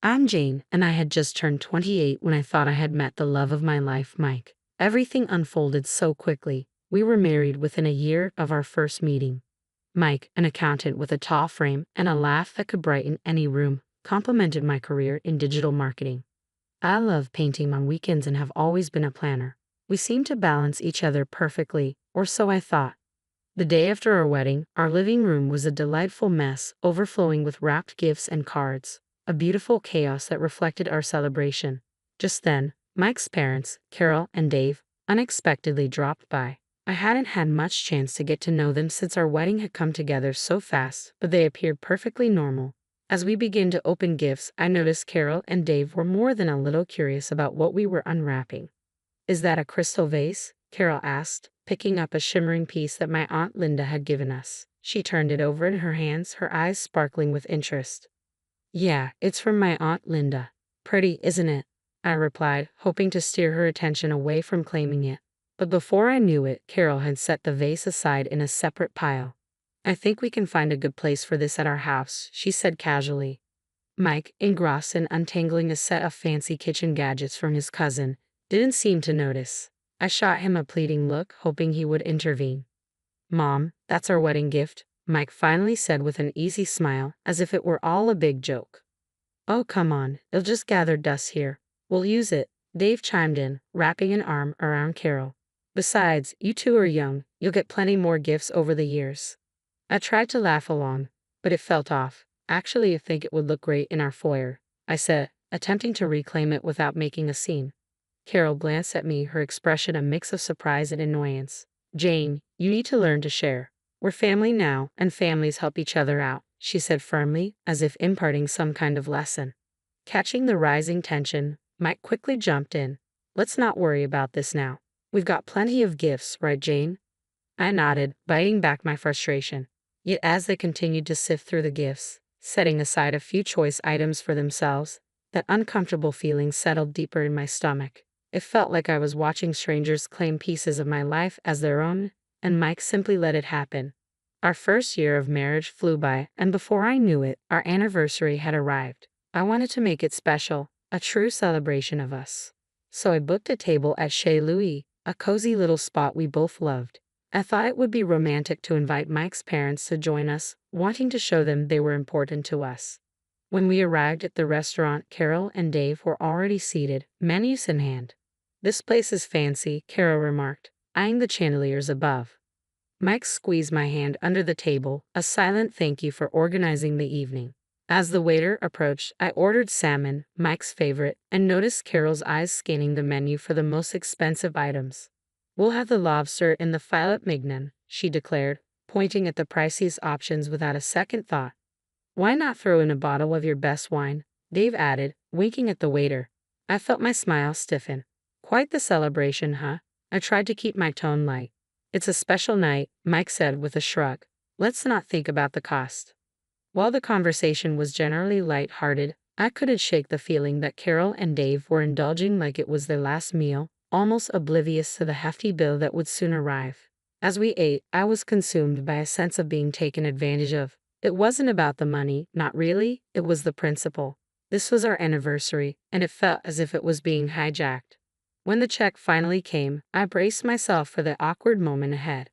I'm Jane, and I had just turned 28 when I thought I had met the love of my life, Mike. Everything unfolded so quickly. We were married within a year of our first meeting. Mike, an accountant with a tall frame and a laugh that could brighten any room, complimented my career in digital marketing. I love painting on weekends and have always been a planner. We seemed to balance each other perfectly, or so I thought. The day after our wedding, our living room was a delightful mess, overflowing with wrapped gifts and cards, a beautiful chaos that reflected our celebration. Just then, Mike's parents, Carol and Dave, unexpectedly dropped by. I hadn't had much chance to get to know them since our wedding had come together so fast, but they appeared perfectly normal. As we began to open gifts, I noticed Carol and Dave were more than a little curious about what we were unwrapping. "Is that a crystal vase?" Carol asked, picking up a shimmering piece that my Aunt Linda had given us. She turned it over in her hands, her eyes sparkling with interest. "Yeah, it's from my Aunt Linda. Pretty, isn't it?" I replied, hoping to steer her attention away from claiming it. But before I knew it, Carol had set the vase aside in a separate pile. "I think we can find a good place for this at our house," she said casually. Mike, engrossed in untangling a set of fancy kitchen gadgets from his cousin, didn't seem to notice. I shot him a pleading look, hoping he would intervene. "Mom, that's our wedding gift," Mike finally said with an easy smile, as if it were all a big joke. "Oh, come on, it'll just gather dust here. We'll use it," Dave chimed in, wrapping an arm around Carol. "Besides, you two are young, you'll get plenty more gifts over the years." I tried to laugh along, but it felt off. "Actually, I think it would look great in our foyer," I said, attempting to reclaim it without making a scene. Carol glanced at me, her expression a mix of surprise and annoyance. "Jane, you need to learn to share. We're family now, and families help each other out," she said firmly, as if imparting some kind of lesson. Catching the rising tension, Mike quickly jumped in. "Let's not worry about this now. We've got plenty of gifts, right, Jane?" I nodded, biting back my frustration. Yet as they continued to sift through the gifts, setting aside a few choice items for themselves, that uncomfortable feeling settled deeper in my stomach. It felt like I was watching strangers claim pieces of my life as their own, and Mike simply let it happen. Our first year of marriage flew by, and before I knew it, our anniversary had arrived. I wanted to make it special, a true celebration of us. So I booked a table at Chez Louis, a cozy little spot we both loved. I thought it would be romantic to invite Mike's parents to join us, wanting to show them they were important to us. When we arrived at the restaurant, Carol and Dave were already seated, menus in hand. "This place is fancy," Carol remarked, eyeing the chandeliers above. Mike squeezed my hand under the table, a silent thank you for organizing the evening. As the waiter approached, I ordered salmon, Mike's favorite, and noticed Carol's eyes scanning the menu for the most expensive items. "We'll have the lobster in the filet mignon," she declared, pointing at the priciest options without a second thought. "Why not throw in a bottle of your best wine?" Dave added, winking at the waiter. I felt my smile stiffen. "Quite the celebration, huh?" I tried to keep my tone light. "It's a special night," Mike said with a shrug. "Let's not think about the cost." While the conversation was generally light-hearted, I couldn't shake the feeling that Carol and Dave were indulging like it was their last meal, almost oblivious to the hefty bill that would soon arrive. As we ate, I was consumed by a sense of being taken advantage of. It wasn't about the money, not really, it was the principle. This was our anniversary, and it felt as if it was being hijacked. When the check finally came, I braced myself for the awkward moment ahead.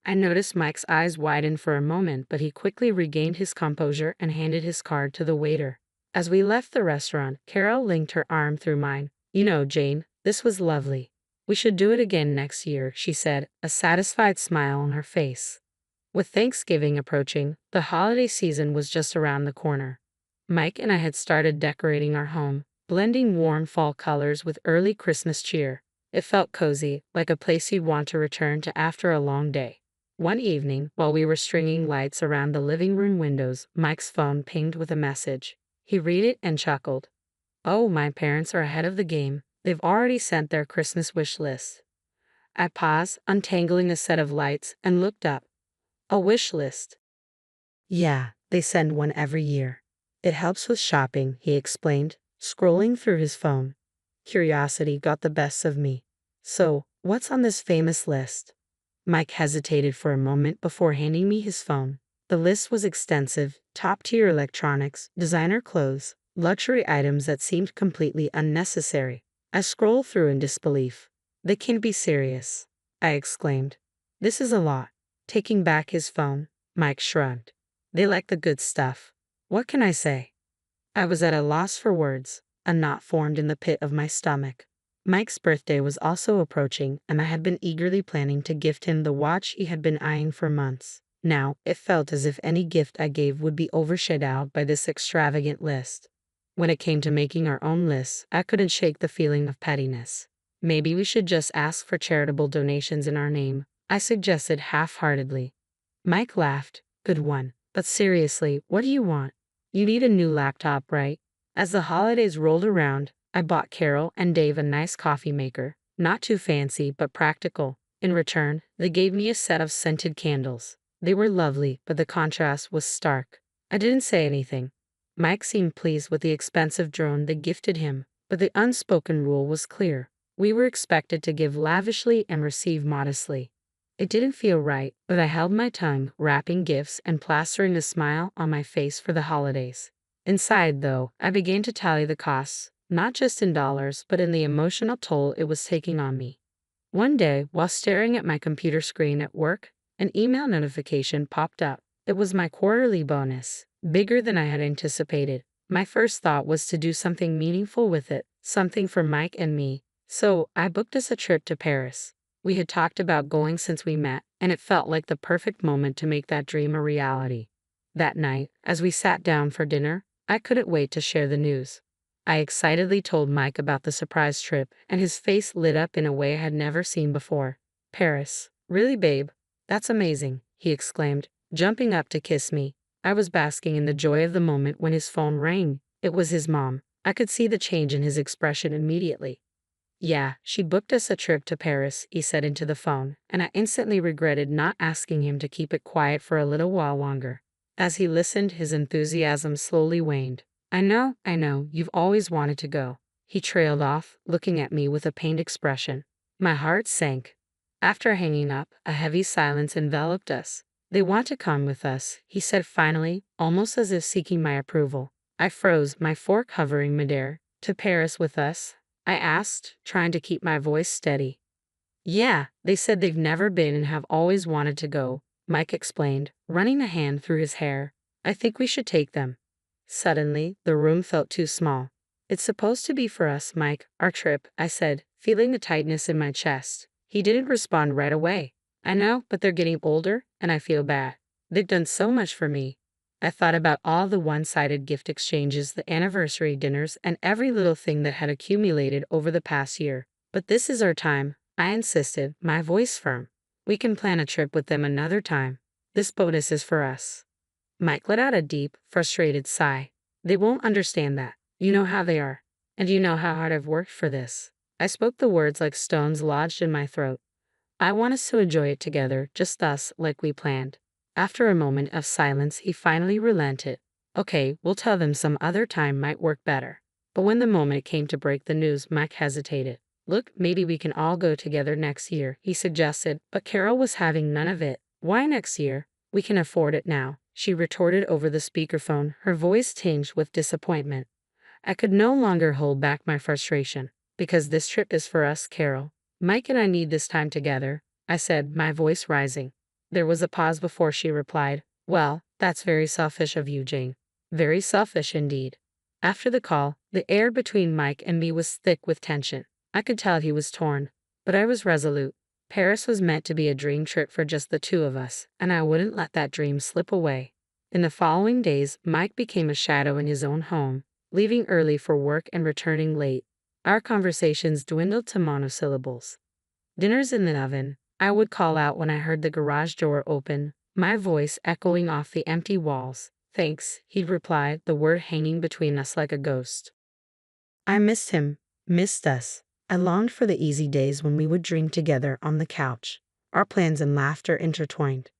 I noticed Mike's eyes widen for a moment, but he quickly regained his composure and handed his card to the waiter. As we left the restaurant, Carol linked her arm through mine. "You know, Jane, this was lovely. We should do it again next year," she said, a satisfied smile on her face. With Thanksgiving approaching, the holiday season was just around the corner. Mike and I had started decorating our home, blending warm fall colors with early Christmas cheer. It felt cozy, like a place you'd want to return to after a long day. One evening, while we were stringing lights around the living room windows, Mike's phone pinged with a message. He read it and chuckled. "Oh, my parents are ahead of the game. They've already sent their Christmas wish list." I paused, untangling a set of lights, and looked up. "A wish list?" "Yeah, they send one every year. It helps with shopping," he explained, scrolling through his phone. Curiosity got the best of me. "So, what's on this famous list?" Mike hesitated for a moment before handing me his phone. The list was extensive: top-tier electronics, designer clothes, luxury items that seemed completely unnecessary. I scrolled through in disbelief. "They can't be serious," I exclaimed. "This is a lot." Taking back his phone, Mike shrugged. "They like the good stuff. What can I say?" I was at a loss for words. A knot formed in the pit of my stomach. Mike's birthday was also approaching, and I had been eagerly planning to gift him the watch he had been eyeing for months. Now, it felt as if any gift I gave would be overshadowed by this extravagant list. When it came to making our own lists, I couldn't shake the feeling of pettiness. "Maybe we should just ask for charitable donations in our name," I suggested half-heartedly. Mike laughed. "Good one. But seriously, what do you want? You need a new laptop, right?" As the holidays rolled around, I bought Carol and Dave a nice coffee maker, not too fancy but practical. In return, they gave me a set of scented candles. They were lovely, but the contrast was stark. I didn't say anything. Mike seemed pleased with the expensive drone they gifted him, but the unspoken rule was clear. We were expected to give lavishly and receive modestly. It didn't feel right, but I held my tongue, wrapping gifts and plastering a smile on my face for the holidays. Inside, though, I began to tally the costs, not just in dollars, but in the emotional toll it was taking on me. One day, while staring at my computer screen at work, an email notification popped up. It was my quarterly bonus, bigger than I had anticipated. My first thought was to do something meaningful with it, something for Mike and me. So, I booked us a trip to Paris. We had talked about going since we met, and it felt like the perfect moment to make that dream a reality. That night, as we sat down for dinner, I couldn't wait to share the news. I excitedly told Mike about the surprise trip, and his face lit up in a way I had never seen before. "Paris? Really, babe? That's amazing," he exclaimed, jumping up to kiss me. I was basking in the joy of the moment when his phone rang. It was his mom. I could see the change in his expression immediately. "Yeah, she booked us a trip to Paris," he said into the phone, and I instantly regretted not asking him to keep it quiet for a little while longer. As he listened, his enthusiasm slowly waned. I know, you've always wanted to go." He trailed off, looking at me with a pained expression. My heart sank. After hanging up, a heavy silence enveloped us. "They want to come with us," he said finally, almost as if seeking my approval. I froze, my fork hovering midair. "To Paris with us?" I asked, trying to keep my voice steady. "Yeah, they said they've never been and have always wanted to go," Mike explained, running a hand through his hair. "I think we should take them." Suddenly, the room felt too small. "It's supposed to be for us, Mike, our trip," I said, feeling the tightness in my chest. He didn't respond right away. "I know, but they're getting older, and I feel bad. They've done so much for me." I thought about all the one-sided gift exchanges, the anniversary dinners, and every little thing that had accumulated over the past year. "But this is our time," I insisted, my voice firm. "We can plan a trip with them another time. This bonus is for us." Mike let out a deep, frustrated sigh. "They won't understand that. You know how they are. And you know how hard I've worked for this." I spoke the words like stones lodged in my throat. "I want us to enjoy it together, just us, like we planned." After a moment of silence, he finally relented. "Okay, we'll tell them some other time might work better." But when the moment came to break the news, Mike hesitated. "Look, maybe we can all go together next year," he suggested, but Carol was having none of it. "Why next year? We can afford it now," she retorted over the speakerphone, her voice tinged with disappointment. I could no longer hold back my frustration. "Because this trip is for us, Carol. Mike and I need this time together," I said, my voice rising. There was a pause before she replied, "Well, that's very selfish of you, Jane. Very selfish indeed." After the call, the air between Mike and me was thick with tension. I could tell he was torn, but I was resolute. Paris was meant to be a dream trip for just the two of us, and I wouldn't let that dream slip away. In the following days, Mike became a shadow in his own home, leaving early for work and returning late. Our conversations dwindled to monosyllables. Dinner's in the oven, I would call out when I heard the garage door open, my voice echoing off the empty walls. "Thanks," he'd reply, the word hanging between us like a ghost. I missed him, missed us. I longed for the easy days when we would dream together on the couch, our plans and laughter intertwined.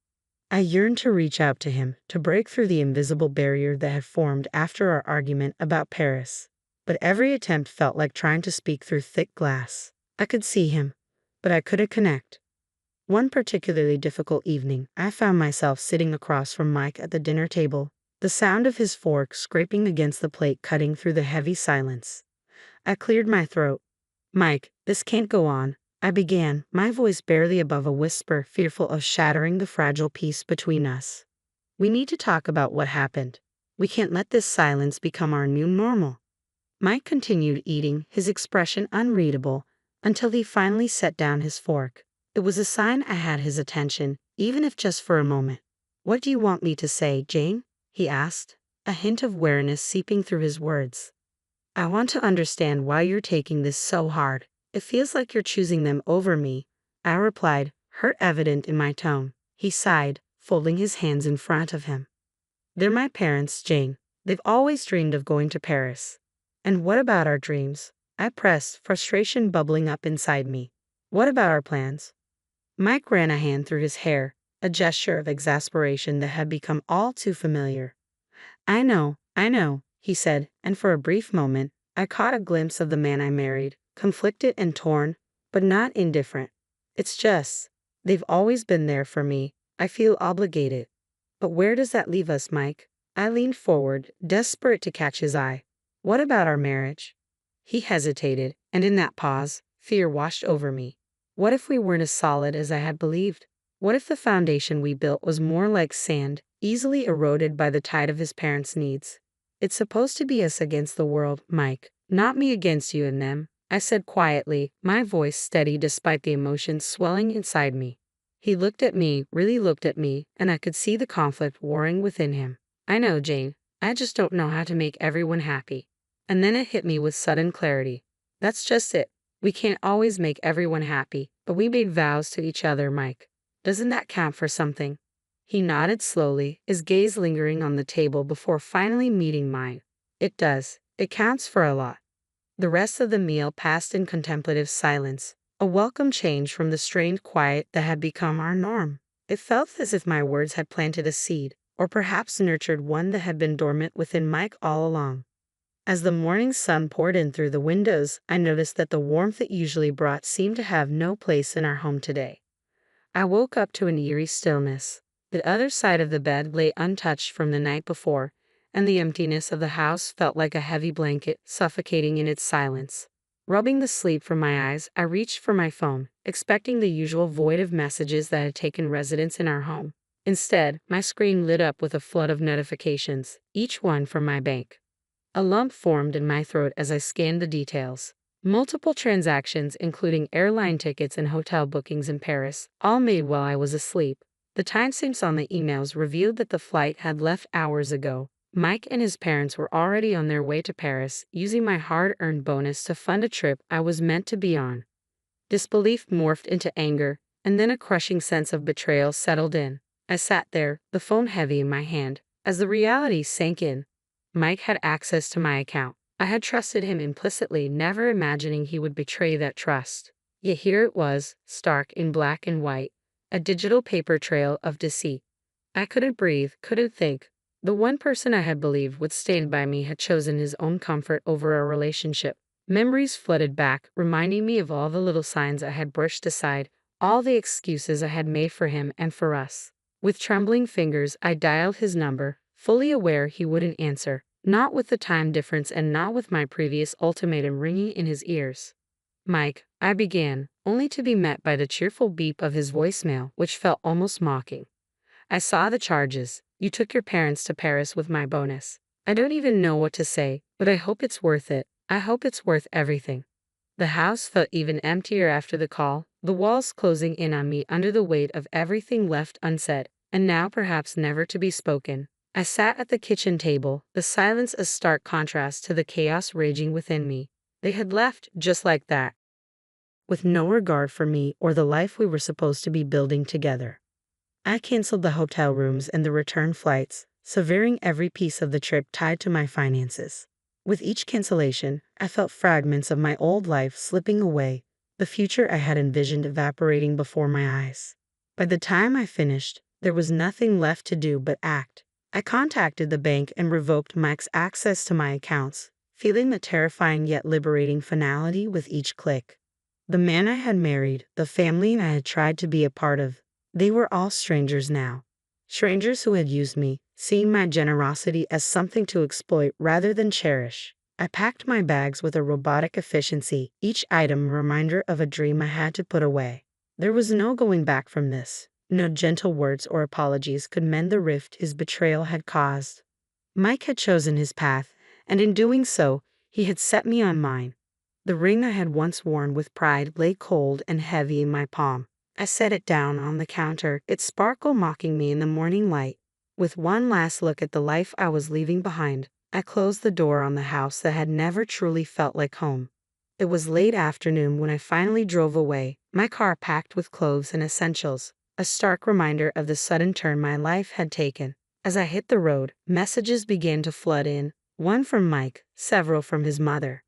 I yearned to reach out to him, to break through the invisible barrier that had formed after our argument about Paris. But every attempt felt like trying to speak through thick glass. I could see him, but I couldn't connect. One particularly difficult evening, I found myself sitting across from Mike at the dinner table. the sound of his fork scraping against the plate cutting through the heavy silence. I cleared my throat. Mike, this can't go on, I began, my voice barely above a whisper, fearful of shattering the fragile peace between us. We need to talk about what happened. We can't let this silence become our new normal. Mike continued eating, his expression unreadable, until he finally set down his fork. It was a sign I had his attention, even if just for a moment. What do you want me to say, Jane? He asked, a hint of wariness seeping through his words. I want to understand why you're taking this so hard. It feels like you're choosing them over me, I replied, hurt evident in my tone. He sighed, folding his hands in front of him. They're my parents, Jane. They've always dreamed of going to Paris. And what about our dreams? I pressed, frustration bubbling up inside me. What about our plans? Mike ran a hand through his hair, a gesture of exasperation that had become all too familiar. I know, he said, and for a brief moment, I caught a glimpse of the man I married, conflicted and torn, but not indifferent. It's just, they've always been there for me. I feel obligated. But where does that leave us, Mike? I leaned forward, desperate to catch his eye. What about our marriage? He hesitated, and in that pause, fear washed over me. What if we weren't as solid as I had believed? What if the foundation we built was more like sand, easily eroded by the tide of his parents' needs? It's supposed to be us against the world, Mike, not me against you and them, I said quietly, my voice steady despite the emotions swelling inside me. He looked at me, really looked at me, and I could see the conflict warring within him. I know, Jane. I just don't know how to make everyone happy. And then it hit me with sudden clarity. That's just it. We can't always make everyone happy, but we made vows to each other, Mike. Doesn't that count for something? He nodded slowly, his gaze lingering on the table before finally meeting mine. It does. It counts for a lot. The rest of the meal passed in contemplative silence, a welcome change from the strained quiet that had become our norm. It felt as if my words had planted a seed, or perhaps nurtured one that had been dormant within Mike all along. As the morning sun poured in through the windows, I noticed that the warmth it usually brought seemed to have no place in our home today. I woke up to an eerie stillness. The other side of the bed lay untouched from the night before, and the emptiness of the house felt like a heavy blanket, suffocating in its silence. Rubbing the sleep from my eyes, I reached for my phone, expecting the usual void of messages that had taken residence in our home. Instead, my screen lit up with a flood of notifications, each one from my bank. A lump formed in my throat as I scanned the details. Multiple transactions, including airline tickets and hotel bookings in Paris, all made while I was asleep. The timestamps on the emails revealed that the flight had left hours ago. Mike and his parents were already on their way to Paris, using my hard-earned bonus to fund a trip I was meant to be on. Disbelief morphed into anger, and then a crushing sense of betrayal settled in. I sat there, the phone heavy in my hand, as the reality sank in. Mike had access to my account. I had trusted him implicitly, never imagining he would betray that trust. Yet here it was, stark in black and white, a digital paper trail of deceit. I couldn't breathe, couldn't think. The one person I had believed would stand by me had chosen his own comfort over our relationship. Memories flooded back, reminding me of all the little signs I had brushed aside, all the excuses I had made for him and for us. With trembling fingers, I dialed his number, fully aware he wouldn't answer. Not with the time difference and not with my previous ultimatum ringing in his ears. Mike, I began, only to be met by the cheerful beep of his voicemail, which felt almost mocking. I saw the charges. You took your parents to Paris with my bonus. I don't even know what to say, but I hope it's worth it. I hope it's worth everything. The house felt even emptier after the call, the walls closing in on me under the weight of everything left unsaid, and now perhaps never to be spoken. I sat at the kitchen table, the silence a stark contrast to the chaos raging within me. They had left just like that, with no regard for me or the life we were supposed to be building together. I canceled the hotel rooms and the return flights, severing every piece of the trip tied to my finances. With each cancellation, I felt fragments of my old life slipping away, the future I had envisioned evaporating before my eyes. By the time I finished, there was nothing left to do but act. I contacted the bank and revoked Mike's access to my accounts, feeling the terrifying yet liberating finality with each click. The man I had married, the family I had tried to be a part of, they were all strangers now. Strangers who had used me, seeing my generosity as something to exploit rather than cherish. I packed my bags with a robotic efficiency, each item a reminder of a dream I had to put away. There was no going back from this. No gentle words or apologies could mend the rift his betrayal had caused. Mike had chosen his path, and in doing so, he had set me on mine. The ring I had once worn with pride lay cold and heavy in my palm. I set it down on the counter, its sparkle mocking me in the morning light. With one last look at the life I was leaving behind, I closed the door on the house that had never truly felt like home. It was late afternoon when I finally drove away, my car packed with clothes and essentials, a stark reminder of the sudden turn my life had taken. As I hit the road, messages began to flood in, one from Mike, several from his mother.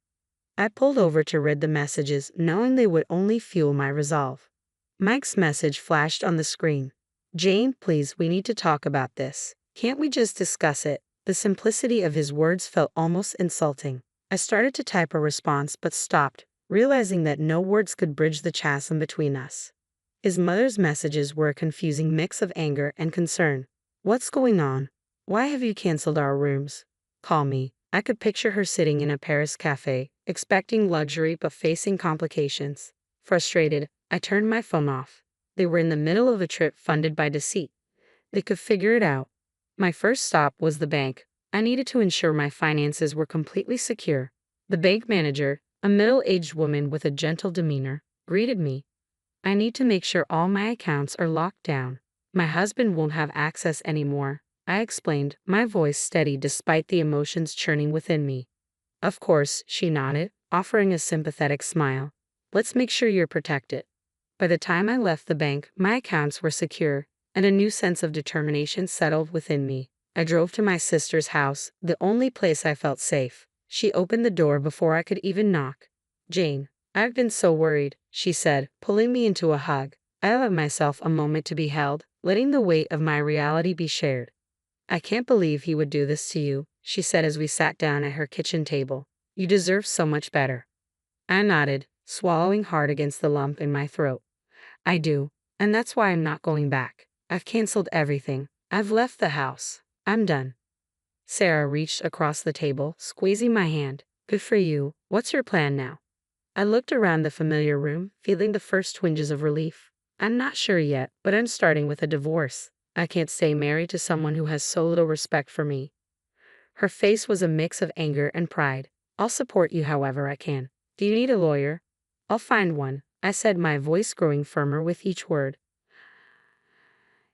I pulled over to read the messages, knowing they would only fuel my resolve. Mike's message flashed on the screen. "Jane, please, we need to talk about this. Can't we just discuss it?" The simplicity of his words felt almost insulting. I started to type a response but stopped, realizing that no words could bridge the chasm between us. His mother's messages were a confusing mix of anger and concern. "What's going on? Why have you canceled our rooms? Call me." I could picture her sitting in a Paris cafe, expecting luxury but facing complications. Frustrated, I turned my phone off. They were in the middle of a trip funded by deceit. They could figure it out. My first stop was the bank. I needed to ensure my finances were completely secure. The bank manager, a middle-aged woman with a gentle demeanor, greeted me. "I need to make sure all my accounts are locked down. My husband won't have access anymore," I explained, my voice steady despite the emotions churning within me. "Of course," she nodded, offering a sympathetic smile. "Let's make sure you're protected." By the time I left the bank, my accounts were secure, and a new sense of determination settled within me. I drove to my sister's house, the only place I felt safe. She opened the door before I could even knock. "Jane, I've been so worried," she said, pulling me into a hug. I allowed myself a moment to be held, letting the weight of my reality be shared. "I can't believe he would do this to you," she said as we sat down at her kitchen table. "You deserve so much better." I nodded, swallowing hard against the lump in my throat. "I do, and that's why I'm not going back. I've canceled everything. I've left the house. I'm done." Sarah reached across the table, squeezing my hand. "Good for you. What's your plan now?" I looked around the familiar room, feeling the first twinges of relief. "I'm not sure yet, but I'm starting with a divorce. I can't stay married to someone who has so little respect for me." Her face was a mix of anger and pride. "I'll support you however I can. Do you need a lawyer?" "I'll find one," I said, my voice growing firmer with each word.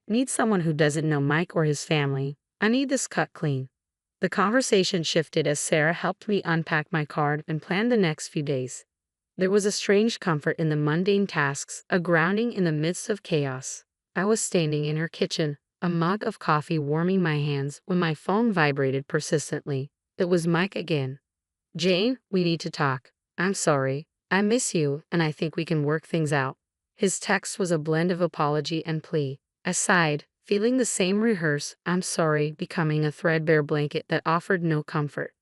"Need someone who doesn't know Mike or his family. I need this cut clean." The conversation shifted as Sarah helped me unpack my card and plan the next few days. There was a strange comfort in the mundane tasks, a grounding in the midst of chaos. I was standing in her kitchen, a mug of coffee warming my hands, when my phone vibrated persistently. It was Mike again. "Jane, we need to talk. I'm sorry. I miss you, and I think we can work things out." His text was a blend of apology and plea. I sighed, feeling the same rehearse "I'm sorry" becoming a threadbare blanket that offered no comfort.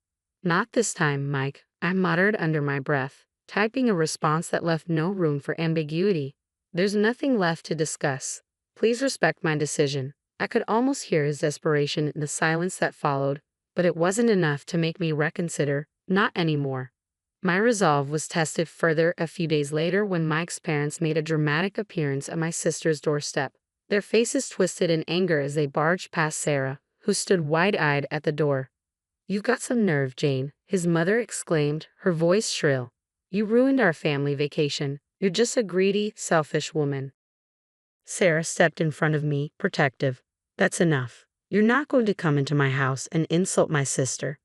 "Not this time, Mike," I muttered under my breath, typing a response that left no room for ambiguity. "There's nothing left to discuss. Please respect my decision." I could almost hear his desperation in the silence that followed, but it wasn't enough to make me reconsider, not anymore. My resolve was tested further a few days later when Mike's parents made a dramatic appearance at my sister's doorstep. Their faces twisted in anger as they barged past Sarah, who stood wide-eyed at the door. "You've got some nerve, Jane," his mother exclaimed, her voice shrill. "You ruined our family vacation. You're just a greedy, selfish woman." Sarah stepped in front of me, protective. "That's enough. You're not going to come into my house and insult my sister."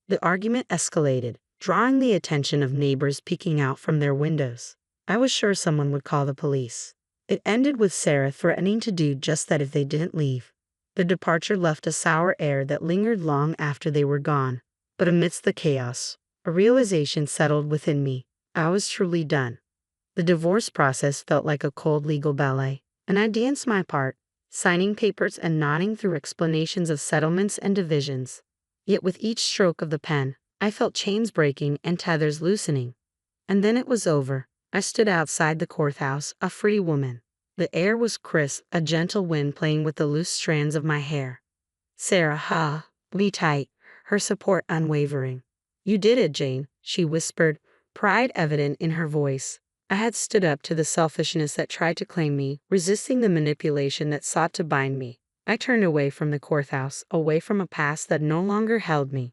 The argument escalated, drawing the attention of neighbors peeking out from their windows. I was sure someone would call the police. It ended with Sarah threatening to do just that if they didn't leave. The departure left a sour air that lingered long after they were gone. But amidst the chaos, a realization settled within me. I was truly done. The divorce process felt like a cold legal ballet, and I danced my part, signing papers and nodding through explanations of settlements and divisions. Yet with each stroke of the pen, I felt chains breaking and tethers loosening. And then it was over. I stood outside the courthouse, a free woman. The air was crisp, a gentle wind playing with the loose strands of my hair. Sarah, ha, be tight, her support unwavering. You did it, Jane, she whispered, pride evident in her voice. I had stood up to the selfishness that tried to claim me, resisting the manipulation that sought to bind me. I turned away from the courthouse, away from a past that no longer held me.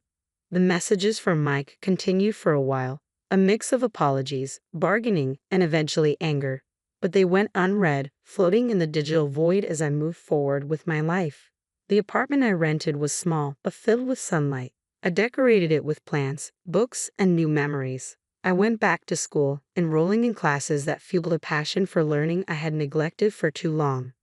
The messages from Mike continued for a while, a mix of apologies, bargaining, and eventually anger. But they went unread, floating in the digital void as I moved forward with my life. The apartment I rented was small, but filled with sunlight. I decorated it with plants, books, and new memories. I went back to school, enrolling in classes that fueled a passion for learning I had neglected for too long.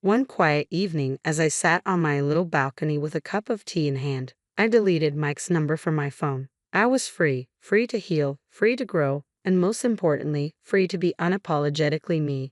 One quiet evening, as I sat on my little balcony with a cup of tea in hand, I deleted Mike's number from my phone. I was free to heal, free to grow, and most importantly, free to be unapologetically me.